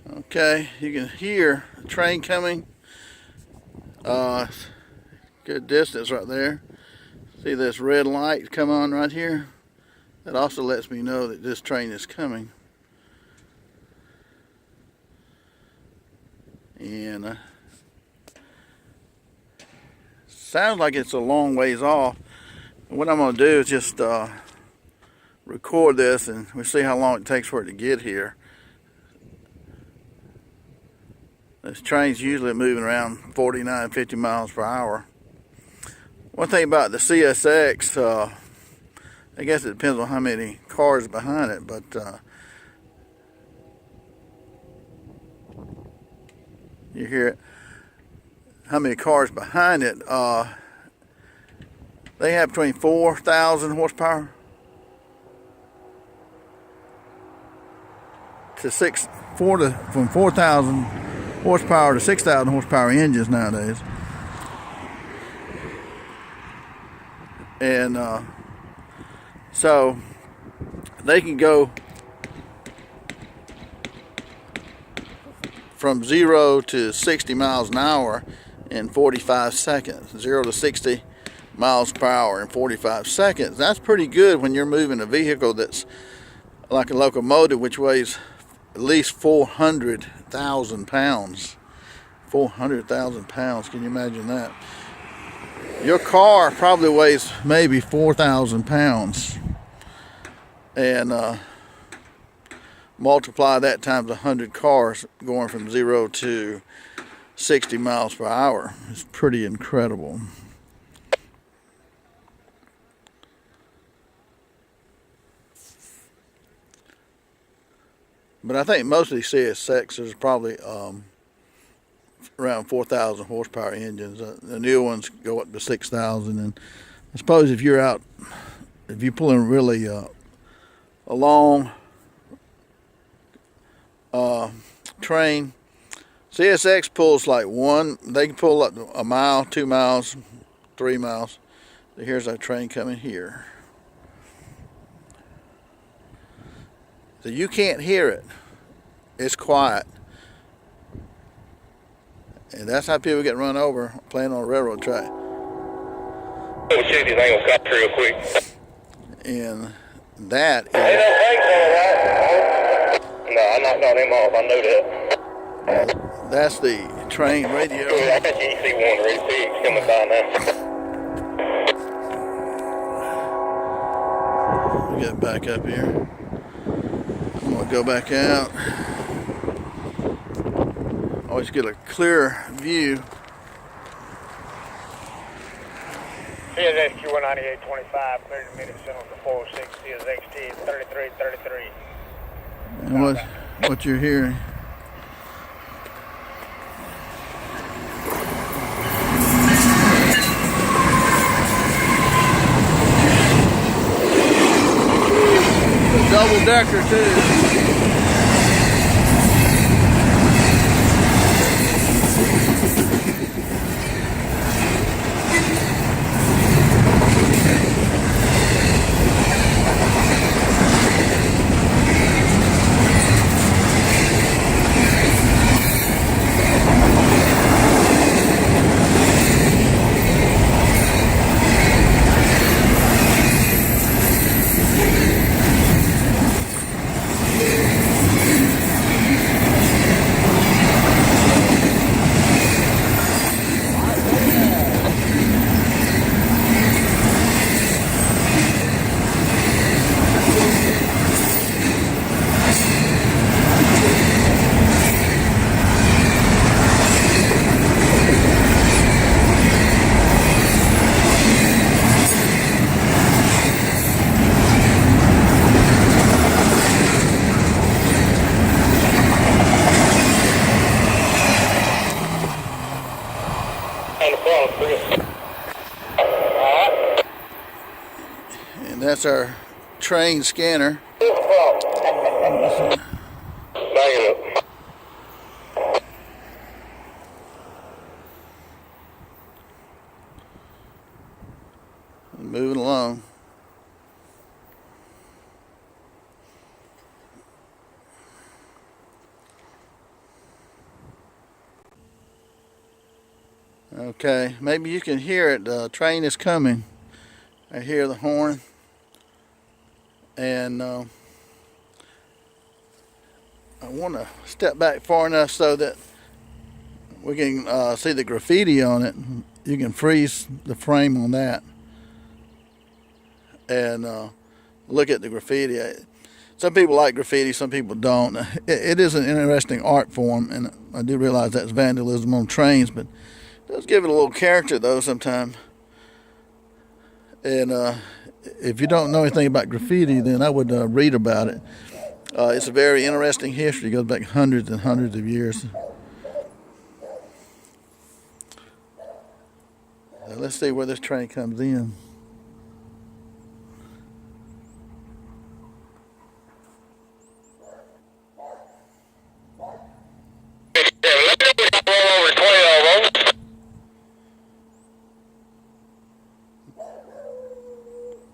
Okay, you can hear a train coming. Good distance right there. See this red light come on right here? That also lets me know that this train is coming. And sounds like it's a long ways off. What I'm going to do is just record this and we'll see how long it takes for it to get here. This train's usually moving around 49, 50 miles per hour. One thing about the CSX, I guess it depends on how many cars behind it, but you hear it, how many cars behind it. They have between 4,000 horsepower to from 4,000 horsepower to 6,000 horsepower engines nowadays. And so they can go from 0 to 60 miles an hour in 45 seconds. 0 to 60 miles per hour in 45 seconds. That's pretty good when you're moving a vehicle that's like a locomotive, which weighs at least 400,000 pounds. 400,000 pounds, can you imagine that? Your car probably weighs maybe 4,000 pounds. And multiply that times 100 cars going from 0 to 60 miles per hour. It's pretty incredible. But I think most of these CSX is probably around 4,000 horsepower engines. The new ones go up to 6,000. And I suppose if you're pulling really a long train, CSX pulls like they can pull up a mile, 2 miles, 3 miles. So here's our train coming here. So you can't hear it. It's quiet. And that's how people get run over playing on a railroad track. Oh, shit, these angles cut real quick. And that is... Hey, no, thanks, all right. No, I knocked all them off. I know that. That's the train radio. I got you EC1 ready to see it's coming by We now. get back up here. I'm going to go back out. Always get a clear view. CSX Q19825, cleared to minute signal to 406, CSXT 3333. And what you're hearing. Double decker too. And that's our train scanner. Bang it up. Moving along. Okay, maybe you can hear it. The train is coming. I hear the horn. And I want to step back far enough so that we can see the graffiti on it. You can freeze the frame on that and look at the graffiti. Some people like graffiti, some people don't. It is an interesting art form, and I do realize that's vandalism on trains, but it does give it a little character though sometimes. And if you don't know anything about graffiti, then I would read about it. It's a very interesting history. It goes back hundreds and hundreds of years. Let's see where this train comes in.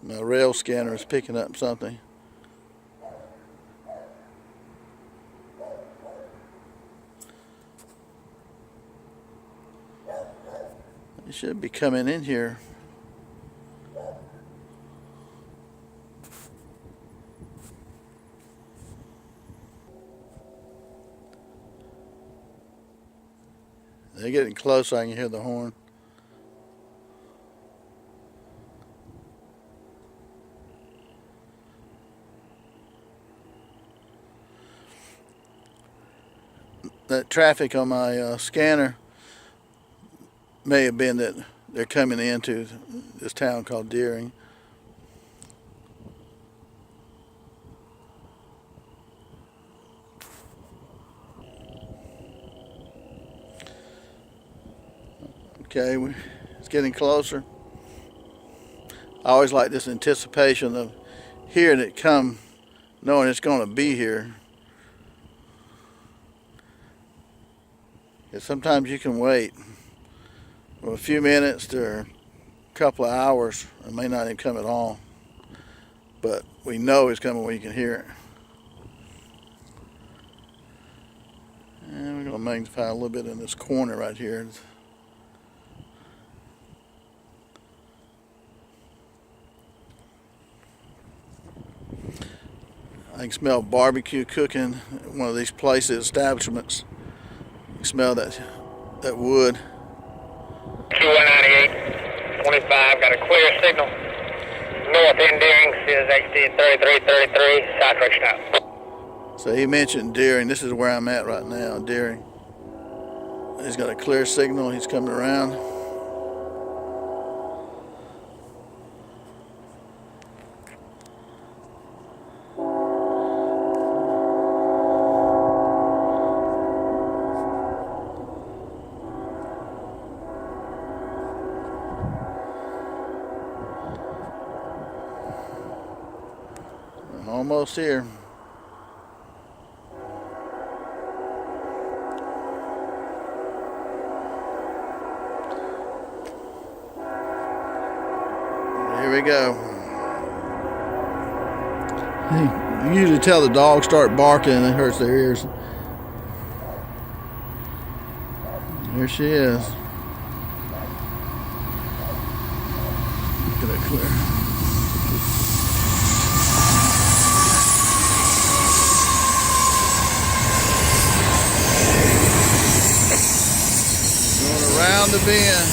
My rail scanner is picking up something. It should be coming in here. They're getting close. I can hear the horn. That traffic on my scanner may have been that they're coming into this town called Deering. Okay, it's getting closer. I always like this anticipation of hearing it come, knowing it's going to be here. And sometimes you can wait from a few minutes to a couple of hours. It may not even come at all, but we know it's coming when you can hear it. And we're going to magnify a little bit in this corner right here. I can smell barbecue cooking at one of these places, establishments. You can smell that wood. Q198, 25, got a clear signal. North end Deering, says XT 3333, south direction out. So he mentioned Deering. This is where I'm at right now, Deering. He's got a clear signal. He's coming around. Almost here. Here we go. You usually tell the dogs start barking and it hurts their ears. Here she is. Get it clear. Around the bend.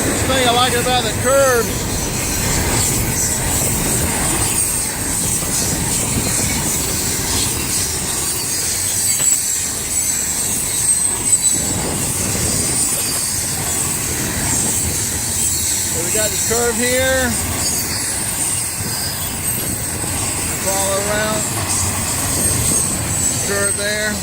This thing I like about the curves, we got this curve here, follow around, curve there.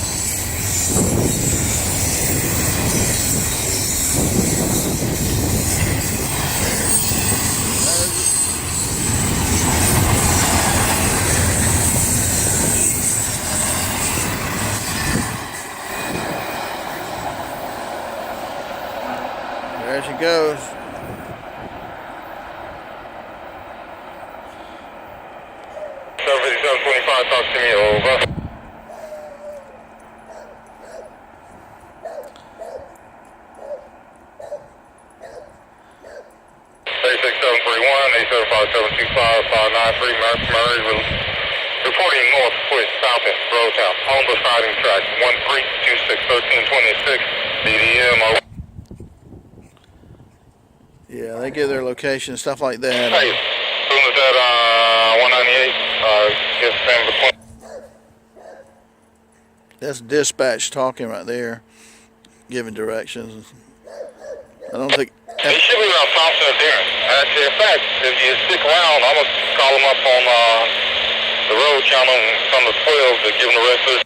goes. Talk to me, over. 86731, 875-725-593, reporting northwest southeast Roadtown, on the siding track, 13261326, DDM. Yeah, they give their location and stuff like that. Hey, soon as that 198, get stand between. That's dispatch talking right there, giving directions. I don't think. It should be around Thompson or Darren. Actually, in fact, if you stick around, I'm going to call them up on the road channel from the 12 to give them the rest of the.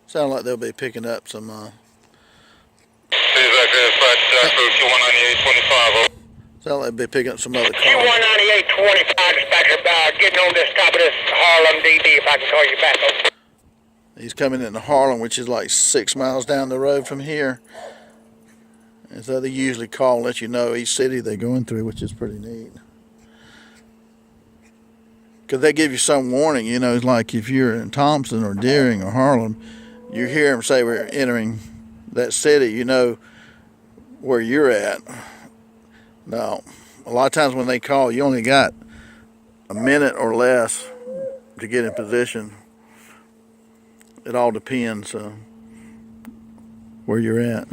Sound like they'll be picking up some. See you back there, dispatch, Jack Crew, Q19825. Sound like they'll be picking up some other cars. Q19825, dispatcher, getting on this top of this Harlem DD, if I can call you back. He's coming into Harlem, which is like 6 miles down the road from here. And so they usually call and let you know each city they're going through, which is pretty neat. Because they give you some warning, you know, like if you're in Thompson or Deering or Harlem, you hear them say we're entering that city, you know where you're at. Now, a lot of times when they call, you only got a minute or less to get in position. It all depends where you're at.